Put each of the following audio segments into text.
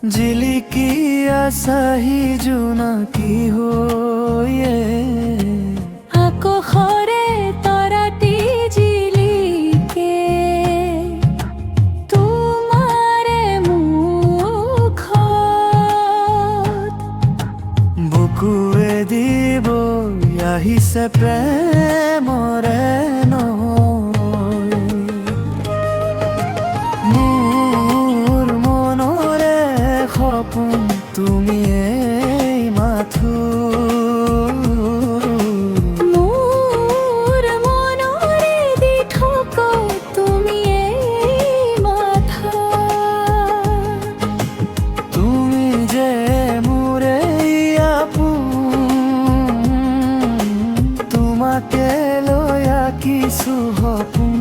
জিলিকি আছাহি জোনাকী হৈয়ে আকাশৰে তৰাটি জিলিকে তোমাৰে মুখত বুকুৱে দিব আহিছে প্ৰেমৰে নৈ। মোৰ মনৰে সপোন তুমিয়েই মাথো মোৰ মনৰে দি থকা তুমিয়েই মাথা তুমি যে মোৰে আপোন তোমাকে লৈ আঁকিছো সপোন।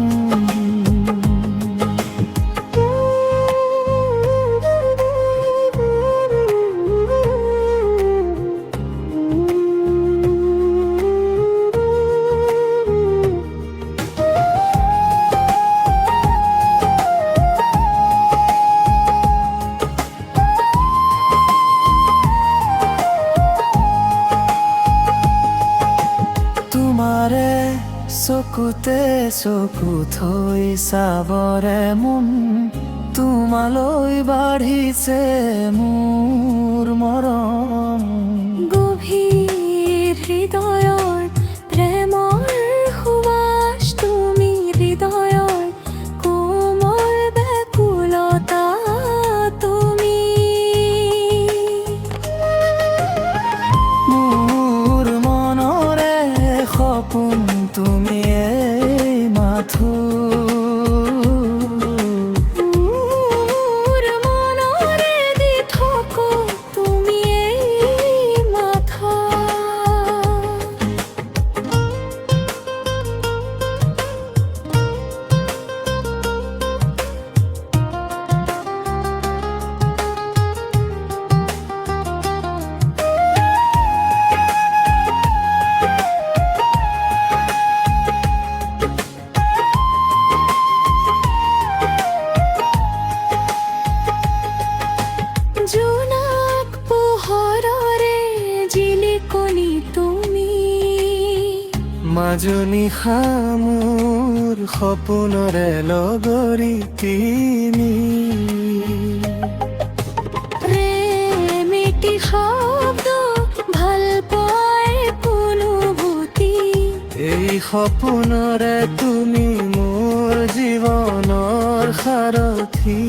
তোমাৰে চকুতে চকু থৈ চাবৰে মন তোমালৈ বাঢ়িছে মোৰ মৰম। গভীৰ হৃদয়ৰ প্ৰেমৰ সুৱাস তুমি হৃদয়ৰ কোমল ব্যাকুলতা তুমি মোৰ মনৰে সপোন তুমিয়েই মাথো মোৰ মনৰে দি থকা তুমিয়েই মাথা জোনাক পোহৰৰে জিলিকনি তুমি মাজনিশা মোৰ সপোনৰে লগৰী তুমি। প্ৰেমিকি শব্দ ভাল পোৱাৰ অনুভূতি এই সপোনৰে তুমি মোৰ জীৱনৰ সাৰথী।